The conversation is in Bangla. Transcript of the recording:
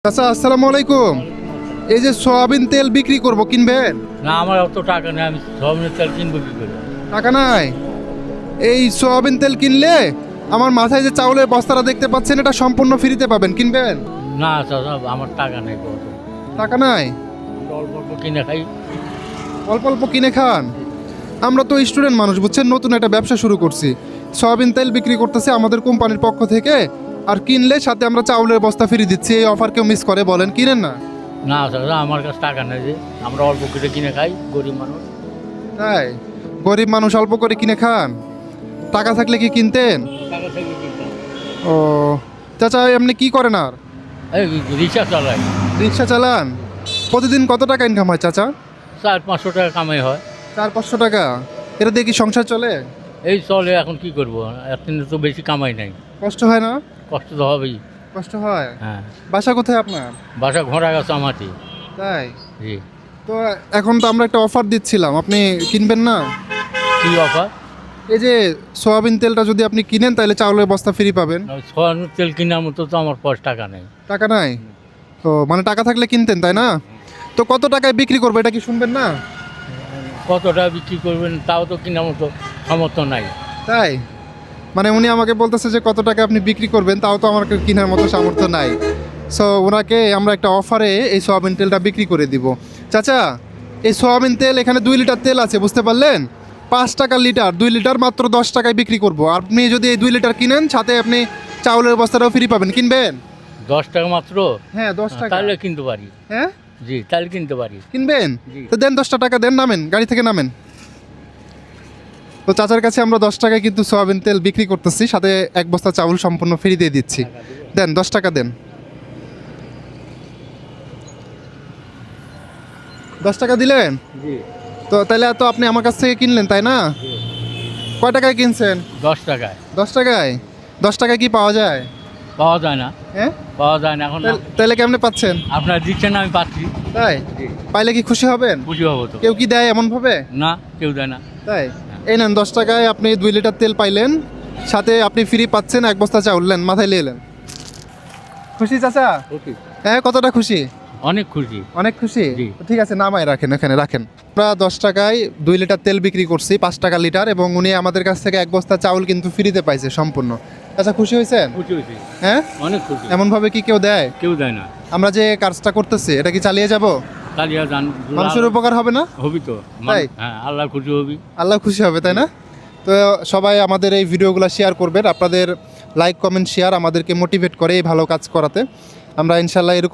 আচ্ছা, আসসালামু আলাইকুম। এই যে সয়াবিন তেল বিক্রি করব, কিনবেন? না, আমার অত টাকা নেই, আমি সয়াবিনের তেল কিনবো কি করে? টাকা নাই? এই সয়াবিন তেল কিনলে আমার মাথায় যে চাউলের বস্তাটা দেখতে পাচ্ছেন, এটা সম্পূর্ণ ফ্রিতে পাবেন, কিনবেন? না চাচা, আমার টাকা নেই কত। টাকা নাই? অল্প অল্প কিনে খাই। অল্প অল্প কিনে খান? আমরা তো স্টুডেন্ট মানুষ, বুঝছেন, নতুন একটা ব্যবসা শুরু করছি। সয়াবিন তেল বিক্রি করতেছে আমাদের কোম্পানির পক্ষ থেকে, আর কিনলে সাথে আমরা চাউলের বস্তা ফ্রি দিচ্ছি। এই অফার কেউ মিস করে বলেন? কিনেন না? না চাচা, আমার কাছে টাকা নেই, যে আমরা অল্প করে কিনে খাই, গরিব মানুষ। তাই? গরিব মানুষ অল্প করে কিনে খান? টাকা থাকলে কি কিনতেন? টাকা থেকে কিনতাম। ও চাচা, আপনি কি করেন? আর এই রিক্সা চালাই। রিক্সা চালান? প্রতিদিন কত টাকা ইনকাম হয় চাচা? 400-500 টাকা কামাই হয়। 400-500 টাকা? এটা দিয়ে কি সংসার চলে? এই চলে, এখন কি করবো, এতদিন তো বেশি কামাই নাই। কষ্ট হয় না? কষ্ট তো হবেই। কষ্ট হয়। হ্যাঁ। বাসা কোথায় আপনার? বাসা ঘোড়া গাছ আমাটি। তাই? জি। তো এখন তো আমরা একটা অফার দিচ্ছিলাম, আপনি কিনবেন না? কি অফার? এই যে সয়াবিন তেলটা যদি আপনি কিনেন তাহলে চাউলের বস্তা ফ্রি পাবেন। সয়াবিনের তেল কেনার মতো তো আমার টাকা নেই। টাকা নাই? তো মানে টাকা থাকলে কিনতেন, তাই না? তো কত টাকায় বিক্রি করবো এটা কি শুনবেন না? কতটা বিক্রি করবেন তাও তো কেনার মতো সামর্থ্য নাই। তাই? মানে উনি আমাকে বলতেছে যে কত টাকা আপনি বিক্রি করবেন, তাও তো আমার কেনার মতো সামর্থ্য নাই। সো ওনাকে আমরা একটা অফারে এই সয়াবিন তেলটা বিক্রি করে দিব। চাচা, এই সয়াবিন তেল এখানে 2 লিটার তেল আছে, বুঝতে পারলেন? 5 টাকা লিটার, 2 লিটার মাত্র 10 টাকায় বিক্রি করব। আপনি যদি এই 2 লিটার কিনেন, সাথে আপনি চাউলের বস্তাটাও ফ্রি পাবেন, কিনবেন? 10 টাকা মাত্র? হ্যাঁ, 10 টাকা। তাহলে কিনতে পারি। হ্যাঁ, জি, তাহলে কিনতে পারি। কিনবেন? জি। তো দেন 10টা টাকা দেন, নামেন, গাড়ি থেকে নামেন। তো চাচার কাছে আমরা 10 টাকায় কিন্তু সয়াবিন তেল বিক্রি করতেছি, সাথে এক বস্তা চাউল সম্পূর্ণ ফ্রি দিয়ে দিচ্ছি। দেন 10 টাকা দেন। 10 টাকা দিলেন? জি। তো তাহলে তো আপনি আমার কাছ থেকে কিনলেন, তাই না? কয় টাকায় কিনছেন? 10 টাকায় 10 টাকায়? 10 টাকায় কি পাওয়া যায়? পাওয়া যায় না। হ্যাঁ, পাওয়া যায় না এখন। তাহলে কেমনে পাচ্ছেন? আপনারা দিচ্ছেন, আমি পাচ্ছি। তাই? জি। পাইলে কি খুশি হবেন? খুশি হবো তো। কেউ কি দেয় এমন ভাবে? না, কেউ দেয় না। তাই? এই নেন 10 টাকায় আপনি 2 লিটার তেল পাইলেন, সাথে আপনি ফ্রি পাচ্ছেন এক বস্তা চাউল। নেন, মাথায় নিয়ে এলেন। খুশি চাচা? খুশি। হ্যাঁ, কতটা খুশি? অনেক খুশি। অনেক খুশি? জি। ঠিক আছে, নামাই রাখেন, এখানে রাখেন। আমরা 10 টাকায় 2 লিটার তেল বিক্রি করছি, 5 টাকা লিটার, এবং উনি আমাদের কাছ থেকে এক বস্তা চাউল কিন্তু ফ্রিতে পাইছে সম্পূর্ণ। আচ্ছা, খুশি হয়েছেন? খুশি হয়েছি। হ্যাঁ, অনেক খুশি। এমনভাবে কি কেউ দেয়? কেউ দেয় না। আমরা যে কাজটা করতেছি এটা কি চালিয়ে যাব? চালিয়ে যান। মানুষের উপকার হবে না? হবি তো। তাই? হ্যাঁ, আল্লাহ খুশি হবি। আল্লাহ খুশি হবে, তাই না? তো সবাই আমাদের এই ভিডিওগুলো শেয়ার করবেন। আপনাদের লাইক, কমেন্ট, শেয়ার আমাদেরকে মোটিভেট করে এই ভালো কাজ করাতে। আমরা ইনশাল্লাহ এরকম